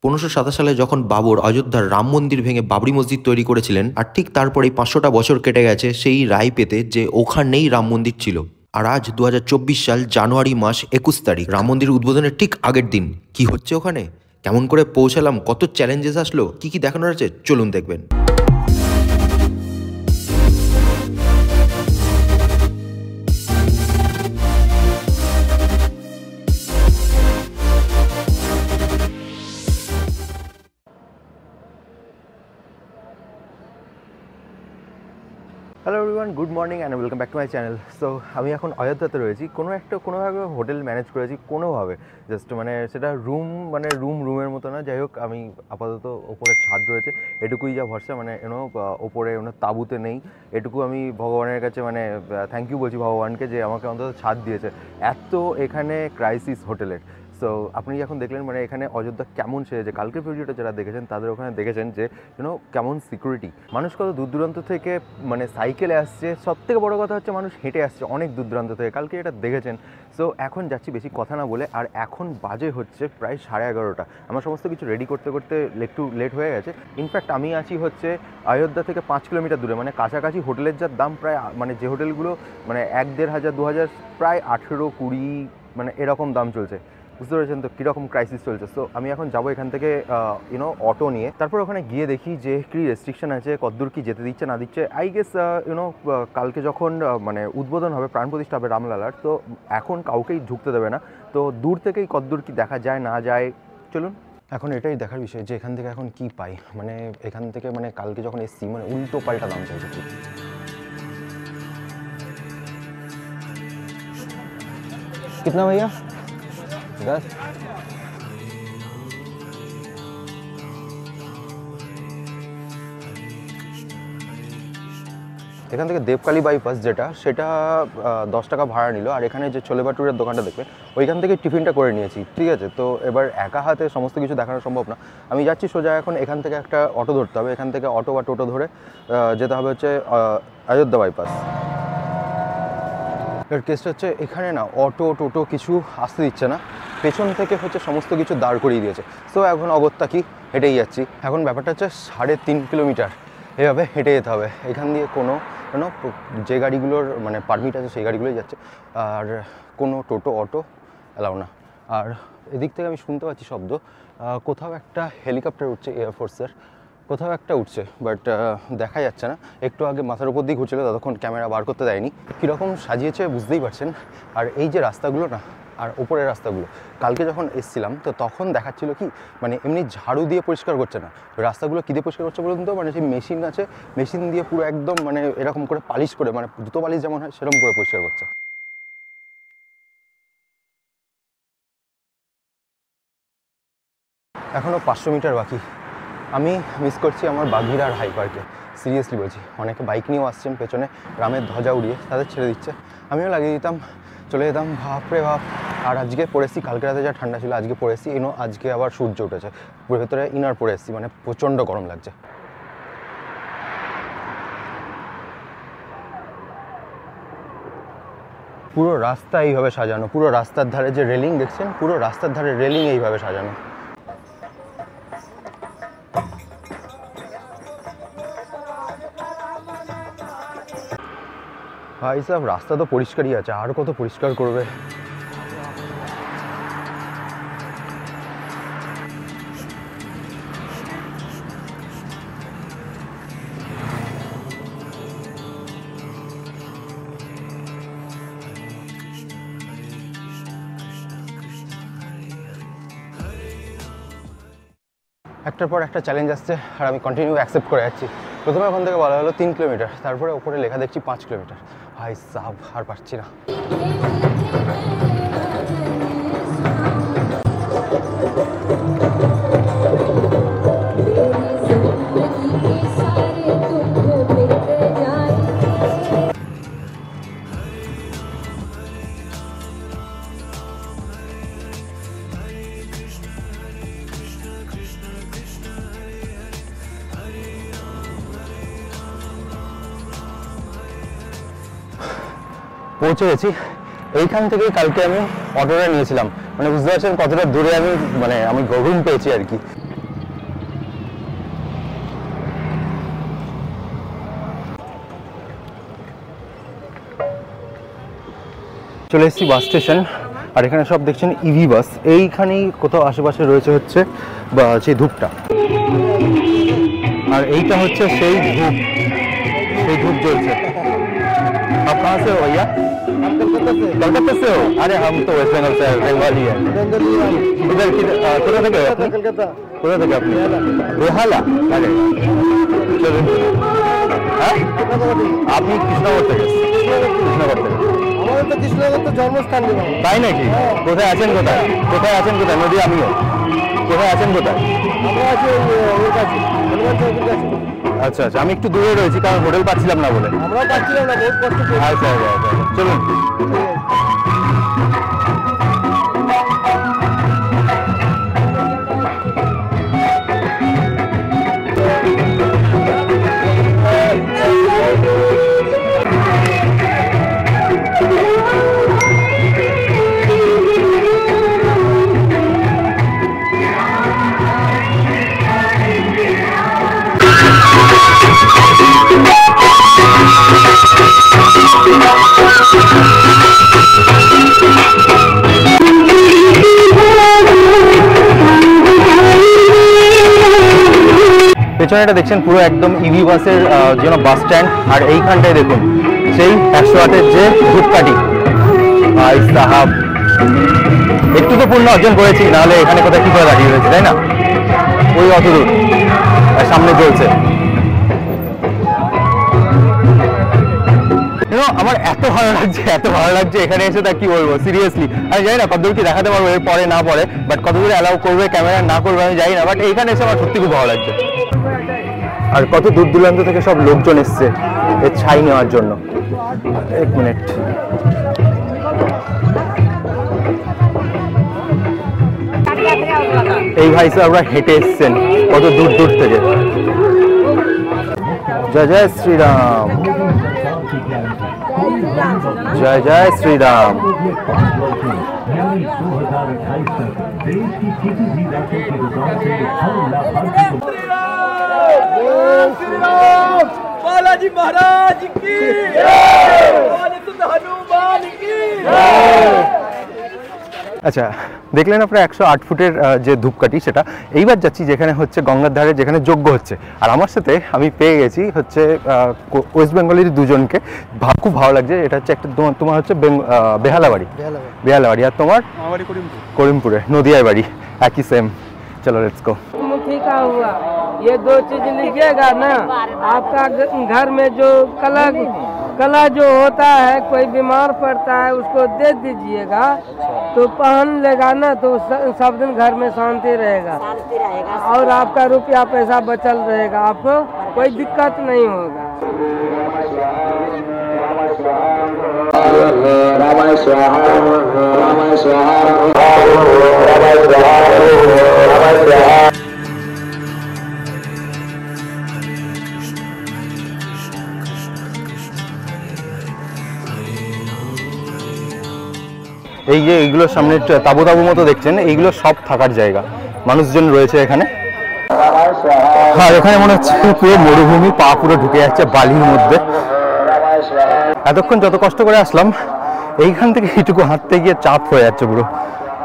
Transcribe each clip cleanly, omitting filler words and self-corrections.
1527 সালে যখন বাবর অযোধ্যার রাম মন্দির ভেঙে বাবরি মসজিদ তৈরি করেছিলেন, আর ঠিক তারপরেই 500টা বছর কেটে গেছে সেই রায় পেতে যে ওখানেই রাম মন্দির ছিল। আর আজ 2024 সাল জানুয়ারি মাস 21 তারিখ, রাম মন্দির উদ্বোধনের ঠিক আগের দিন। কি হচ্ছে ওখানে, কেমন করে পৌঁছালাম, কত চ্যালেঞ্জেস আসলো, কি দেখানোর আছে, চলুন দেখবেন। Hello everyone, good morning and welcome back to my channel. So আমি এখন অযোধ্যাতে রয়েছি, কোনোভাবে হোটেল ম্যানেজ করেছি, কোনোভাবে জাস্ট সেটা রুমের মতো না। যাই হোক, আমি আপাতত ওপরে ছাদ রয়েছে, এটুকুই যা ভরসা। ওপরে তাঁবুতে নেই, এটুকু আমি ভগবানের কাছে থ্যাংক ইউ বলছি ভগবানকে যে আমাকে অন্তত ছাদ দিয়েছে। এত এখানে ক্রাইসিস হোটেলের। সো আপনি যখন দেখলেন এখানে অযোধ্যা কেমন সেজেছে, কালকের ভিডিওটা যারা দেখেছেন তাদের ওখানে দেখেছেন যে কেমন সিকিউরিটি, মানুষ কত দূর দূরান্ত থেকে সাইকেলে আসছে, সবথেকে বড় কথা হচ্ছে মানুষ হেঁটে আসছে অনেক দূর দূরান্ত থেকে, কালকে এটা দেখেছেন। সো এখন যাচ্ছি বেশি কথা না বলে, আর এখন বাজে হচ্ছে প্রায় 11:30। আমার সমস্ত কিছু রেডি করতে করতে একটু লেট হয়ে গেছে। ইনফ্যাক্ট আমি আছি অযোধ্যা থেকে 5 কিলোমিটার দূরে, কাছাকাছি হোটেলের যার দাম প্রায় যে হোটেলগুলো 1-1.5 হাজার 2,000, প্রায় 18-20 এরকম দাম চলছে। বুঝতে পেরেছেন তো কীরকম ক্রাইসিস চলছে। সো আমি এখন যাবো এখান থেকে অটো নিয়ে, তারপর ওখানে গিয়ে দেখি যে কী রেস্ট্রিকশন আছে, কতদূর কি যেতে দিচ্ছে না দিচ্ছে। আই গেস কালকে যখন উদ্বোধন হবে, প্রাণ প্রতিষ্ঠা হবে রামলালার, তো এখন কাউকেই ঢুকতে দেবে না। তো দূর থেকেই কতদূর কি দেখা যায় না যায়, চলুন। এখন এটাই দেখার বিষয় যে এখান থেকে এখন কি পাই। এখান থেকে কালকে যখন এসছি উল্টো পাল্টা দাম চাইছে। কিতনা ভাইয়া? 10। এখান থেকে দেবকালী বাইপাস সেটা 10 টাকা ভাড়া নিল, আর এখানে যে ছোলে ভাটুরের দোকানটা দেখবেন ওইখান থেকে টিফিনটা করে নিয়েছি, ঠিক আছে। তো এবার একা হাতে সমস্ত কিছু দেখানো সম্ভব না। আমি যাচ্ছি সোজা, এখন এখান থেকে একটা অটো ধরতে হবে, এখান থেকে অটো বা টোটো ধরে যেতে হবে অযোধ্যা বাইপাস। এর কেসটা হচ্ছে এখানে অটো টোটো কিছু আসতে দিচ্ছে না, পেছন থেকে সমস্ত কিছু দাঁড় করিয়ে দিয়েছে। সো এখন অগত্যা কি হেঁটেই যাচ্ছি। এখন ব্যাপারটা হচ্ছে 3.5 কিলোমিটার এভাবে হেঁটে যেতে হবে। এখান দিয়ে কোনো যে গাড়িগুলোর পারমিট আছে সেই গাড়িগুলোই যাচ্ছে, আর কোনো টোটো অটো অ্যালাউ না। আর এদিক থেকে আমি শুনতে পাচ্ছি শব্দ, কোথাও একটা হেলিকপ্টার উঠছে, এয়ারফোর্সের কোথাও একটা উঠছে, বাট দেখা যাচ্ছে না। একটু আগে মাথার উপর দিয়ে ঘুরছিল, ততক্ষণ ক্যামেরা বার করতে দেয়নি। কীরকম সাজিয়েছে বুঝতেই পারছেন। আর এই যে রাস্তাগুলো আর ওপরের রাস্তাগুলো, কালকে যখন এসছিলাম তো তখন দেখাচ্ছিল কি এমনি ঝাড়ু দিয়ে পরিষ্কার করছে না, রাস্তাগুলো কী দিয়ে পরিষ্কার করছে বলুন তো, সেই মেশিন আছে, মেশিন দিয়ে পুরো একদম এরকম করে পালিশ করে, জুতো পালিশ যেমন হয় সেরকম করে পরিষ্কার করছে। এখনও 500 মিটার বাকি। আমি মিস করছি আমার বাঘিরার হাই পার্কে, সিরিয়াসলি বলছি। অনেকে বাইক নিয়েও আসছেন, পেছনে রামের ধ্বজা উড়িয়ে, তাদের ছেড়ে দিচ্ছে, আমিও লাগিয়ে দিতাম, চলে যেতাম। বাপরে বাপ। আর আজকে পরে এসেছি, কালকে রাতে যা ঠান্ডা ছিল আজকে পরে এসেছি, আজকে আবার সূর্য উঠেছে, ভেতরে ইনার পরে এসেছি, প্রচণ্ড গরম লাগছে। পুরো রাস্তা এইভাবে সাজানো, পুরো রাস্তার ধারে যে রেলিং দেখছেন, পুরো রাস্তার ধারে রেলিং এইভাবে সাজানো। ভাই সাহেব, রাস্তা তো পরিষ্কারই আছে, আর কত পরিষ্কার করবে। একটার পর একটা চ্যালেঞ্জ আসছে, আর আমি কন্টিনিউ অ্যাকসেপ্ট করে যাচ্ছি। প্রথমে ওখান থেকে বলা হলো 3 কিলোমিটার, তারপরে ওপরে লেখা দেখছি 5 কিলোমিটার। ভাই সাব, আর পারছি না। পৌঁছে গেছি। এইখান থেকে কালকে আমি অটোটা নিয়েছিলাম, বুঝতে পারছেন কতটা দূরে আমি আমি ঘুম পেয়েছি আর কি। চলে এসেছি বাস স্টেশন, আর এখানে সব দেখছেন ইভি বাস। এইখানেই কোথাও আশেপাশে রয়েছে হচ্ছে সেই ধূপটা, আর এইটা হচ্ছে সেই ধূপ জ্বলছে। आप कहाँ से हो भैया? हम कलकत्ता से हो? अरे हम तो वेस्ट बंगाल से बंगाली है। इधर कोथा থেকে আপনি? কলকাতা। কোথা থেকে আপনি? বেহালা। আরে চলুন। হ্যাঁ আপনি কৃষ্ণনগর থেকে? কৃষ্ণনগর থেকে। আমাদের তো কৃষ্ণনগর তো জন্মস্থান। তাই নাকি? কোথায় আছেন কোথায়? নদী আমিও। কোথায় আছেন কোথায়? আমরা আছি ওর কাছে, হনুমান চৌকের কাছে। আচ্ছা আচ্ছা, আমি একটু দূরে রয়েছি কারণ হোটেল পাচ্ছিলাম না বলে। আমরা পাচ্ছিলাম না, বহুত কষ্ট করে। আচ্ছা আচ্ছা চলুন। পেছনে এটা দেখছেন পুরো একদম ইভি বাসের জন্য বাস স্ট্যান্ড, আর এইখানটায় দেখুন সেই 108-এর যে ধূপকাঠি। ভাই সাহাব, একটু তো পূর্ণ অর্জন করেছি, নাহলে এখানে কোথায় কি করে দাঁড়িয়ে রয়েছে, তাই না? ওই অত দূর সামনে চলছে। আমার এত ভালো লাগছে এখানে এসে, তা কি বলবো সিরিয়াসলি। আমি জানি না কতদূর কি দেখাতে পারবো এর পরে না পরে, বাট কতদূর অ্যালাউ করবে ক্যামেরা না করবে আমি জানি না, বাট এইখানে এসে আমার সত্যি খুব ভালো লাগছে। আর কত দূর দূরান্ত থেকে সব লোকজন এসছে এর ছাই নেওয়ার জন্য। এক মিনিট, এই ভাই সাহেবরা হেঁটে এসছেন কত দূর থেকে। জয় জয় শ্রীরাম, জয় জয় শ্রীরাম। बालाजी महाराज की जय, हनुमान की जय। আচ্ছা, দেখলেন আপনারা 108 ফুটের যে ধূপকাঠি, সেটা এইবার যাচ্ছি যেখানে হচ্ছে গঙ্গার ধারে, যেখানে যজ্ঞ হচ্ছে। আর আমার সাথে আমি পেয়ে গেছি হচ্ছে ওয়েস্ট বেঙ্গলের দুজনকে। খুব ভালো লাগছে। এটা হচ্ছে একটা তোমার হচ্ছে বেহালা বাড়ি, আর তোমার করিমপুরে নদিয়ার বাড়ি, একই সেম। চলো লেটস গো। का हुआ ये 2 चीज लीजिएगा ना, आपका घर में जो कला जो होता है, कोई बीमार पड़ता है उसको दे दीजिएगा तो पहन लेगा ना, तो सब दिन घर में शांति रहेगा और आपका रुपया पैसा बचल रहेगा, आपको कोई दिक्कत नहीं होगा। रामाय स्वाहा, रामाय स्वाहा, रामाय स्वाहा, रामाय स्वाहा। এই যে এইগুলোর সামনে তাবু মতো দেখছেন, এইগুলো সব থাকার জায়গা, মানুষজন রয়েছে এখানে। আর এখানে মনে হচ্ছে পুরো মরুভূমি, পা পুরো ঢুকে যাচ্ছে বালির মধ্যে। এতক্ষণ যত কষ্ট করে আসলাম, এইখান থেকে এইটুকু হাঁটতে গিয়ে চাপ হয়ে যাচ্ছে পুরো।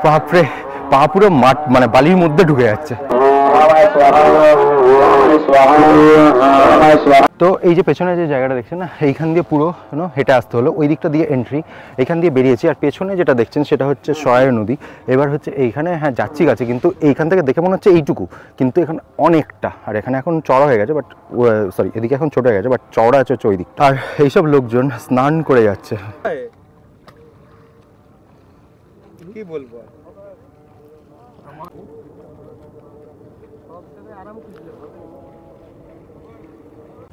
বাপরে, পা পুরো মাঠ মানে বালির মধ্যে ঢুকে যাচ্ছে। তো এই যে পেছনে যে জায়গাটা দেখছেন না, এইখান দিয়ে পুরো হেঁটে আসতে হলো। ওই দিকটা দিয়ে এন্ট্রি, এইখান দিয়ে বেরিয়েছি। আর পেছনে যেটা দেখছেন সেটা হচ্ছে সয়ার নদী। এবার হচ্ছে এইখানে হ্যাঁ যাচ্ছি গাছে, কিন্তু এইখান থেকে দেখে মনে হচ্ছে এইটুকু, কিন্তু এখানে অনেকটা। আর এখানে এখন চড়া হয়ে গেছে, বাট সরি এদিকে এখন ছোট হয়ে গেছে, বাট চড়া আছে হচ্ছে ওই দিকটা। আর এইসব লোকজন স্নান করে যাচ্ছে। কি বলবো,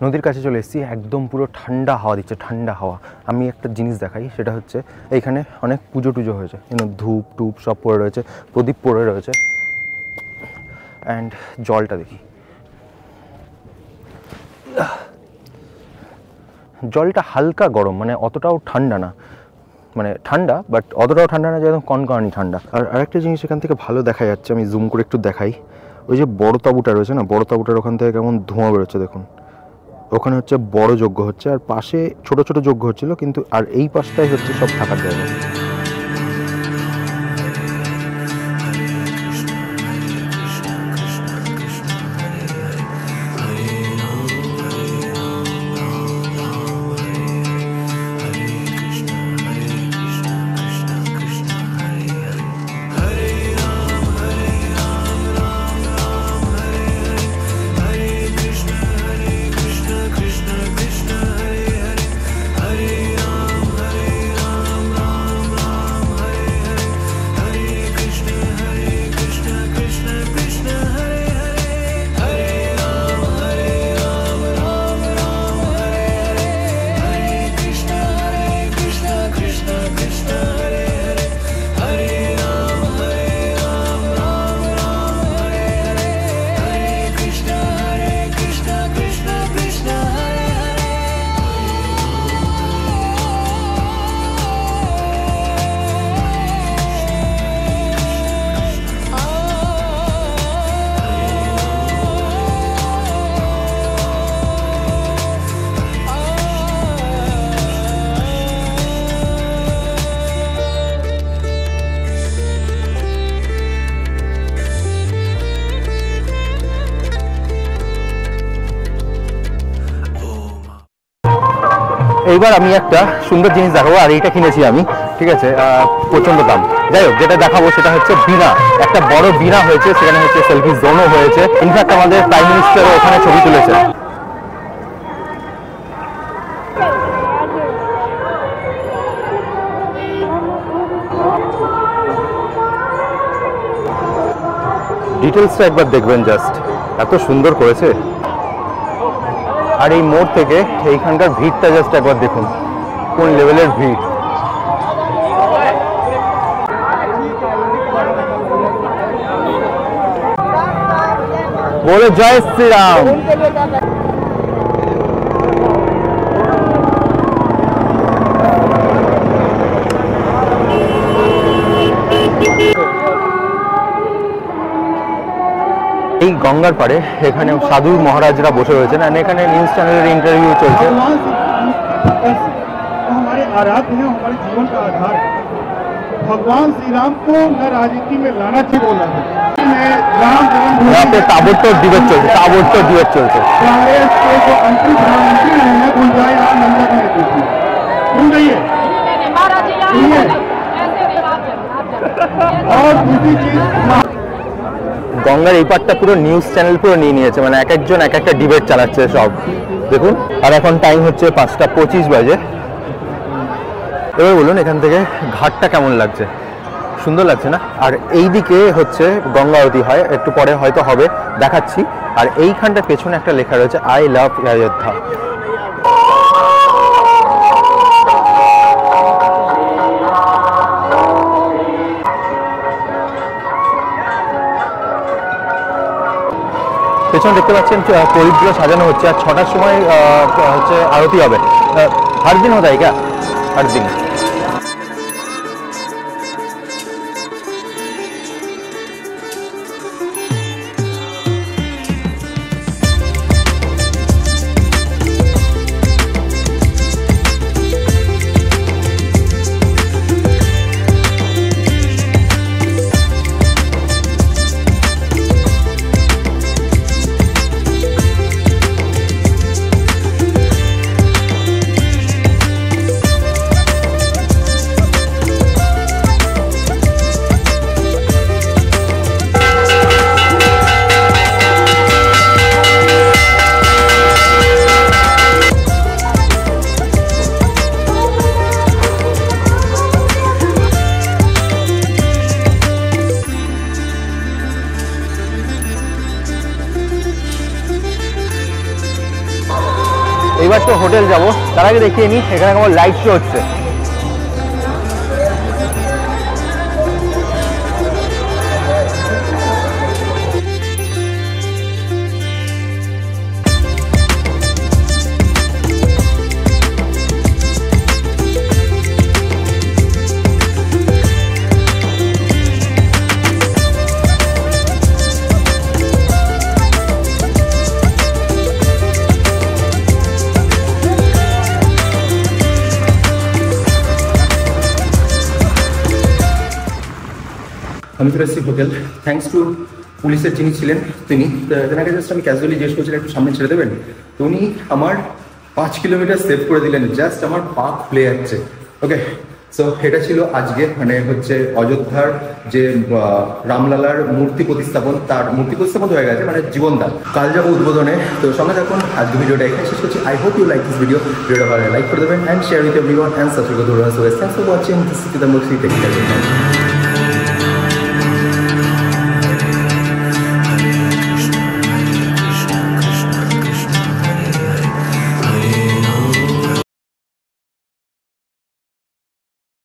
নদীর কাছে চলে এসেছি, একদম পুরো ঠান্ডা হাওয়া দিচ্ছে, ঠান্ডা হাওয়া। আমি একটা জিনিস দেখাই, সেটা হচ্ছে এইখানে অনেক পুজো টুজো হয়েছে, ধূপ টুপ সব পড়ে রয়েছে, প্রদীপ পড়ে রয়েছে। অ্যান্ড জলটা দেখি, জলটা হালকা গরম, মানে অতটাও ঠান্ডা না, মানে ঠান্ডা বাট অতটাও ঠান্ডা না যে একদম কনকনানি ঠান্ডা। আর আরেকটা জিনিস এখান থেকে ভালো দেখা যাচ্ছে, আমি জুম করে একটু দেখাই। ওই যে বড় তাঁবুটা রয়েছে না, বড় তাঁবুটার ওখান থেকে কেমন ধোঁয়া বেরোচ্ছে দেখুন। ওখানে হচ্ছে বড় যজ্ঞ হচ্ছে, আর পাশে ছোট ছোট যজ্ঞ হচ্ছিল, কিন্তু আর এই পাশটাই হচ্ছে সব থাকার জায়গা। এইবার আমি একটা সুন্দর জিনিস দেখাবো, আর এইটা কিনেছি আমি, ঠিক আছে, প্রচণ্ড দাম। যাই হোক, যেটা দেখাবো সেটা হচ্ছে বীণা। একটা বড় বীণা হয়েছে, সেখানে হচ্ছে সেলফি জোনও হয়েছে। ইনফ্যাক্ট আমাদের প্রাইম মিনিস্টারও ওখানে ছবি তুলেছে। ডিটেলসটা একবার দেখবেন, জাস্ট এত সুন্দর করেছে। আর এই মোড় থেকে এইখানকার ভিড়টা জাস্ট একবার দেখুন, কোন লেভেলের ভিড়। বলে জয় শ্রীরাম। এই গঙ্গার পাড়ে এখানে সাধু মহারাজরা বসে রয়েছেন, আর এখানে নিউজ চ্যানেলের ইন্টারভিউ চলছে। हमारे आराध्य हैं, हमारे जीवन का आधार है। भगवान श्री राम को न राजनीति में लाना चाहिए बोला है। राम जन्मभूमि ताबड़तोड़ डिबेट चलছে, ताबड़तोड़ डिबेट चलছে। कांग्रेस के जो अंतिम प्रधानमंत्री रहे हैं गुंजाई राम नंदा की नेतृत्व सुन रही है। और दूसरी चीज গঙ্গার এই পারটা পুরো নিউজ চ্যানেল পুরো নিয়ে নিয়েছে, মানে এক একজন এক একটা ডিবেট চালাচ্ছে সব, দেখুন। আর এখন টাইম হচ্ছে 5:25 বাজে। এবার বলুন এখান থেকে ঘাটটা কেমন লাগছে? সুন্দর লাগছে না? আর এই দিকে হচ্ছে গঙ্গা আরতি হয়, একটু পরে হয়তো হবে, দেখাচ্ছি। আর এইখানটা পেছনে একটা লেখা রয়েছে আই লাভ অযোধ্যা। পেছনে দেখতে পাচ্ছেন প্রদীপগুলো সাজানো হচ্ছে, আর 6টার সময় হচ্ছে আরতি হবে। हर दिन होता है क्या? हर दिन। এবার তো হোটেল যাব, তার আগে দেখিয়ে নিই এখানে কেমন লাইট শো হচ্ছে। আমি চলে এসেছি হোটেল, থ্যাঙ্কস টু পুলিশের যিনি ছিলেন তিনি, তেনাকে জাস্ট আমি ক্যাজুয়ালি জিজ্ঞেস করছিলাম একটু সামনে ছেড়ে দেবেন, তো উনি আমার 5 কিলোমিটার সেভ করে দিলেন, জাস্ট আমার পা খুলে যাচ্ছে। ওকে, সো এটা ছিল আজকে মানে হচ্ছে অযোধ্যার যে রামলালার মূর্তি প্রতিস্থাপন, তার মূর্তি প্রতিস্থাপন হয়ে গেছে মানে জীবনদান। কাল যাবো উদ্বোধনে, তো সঙ্গে থাকুন। আজকে ভিডিওটা এখানে শেষ করছি। I hope you like this video. ভিডিওটা ভালো লাইক করে দেবেন and share with everyone and subscribe করতে ভুলবেন না। So thanks for watching this is the most take care.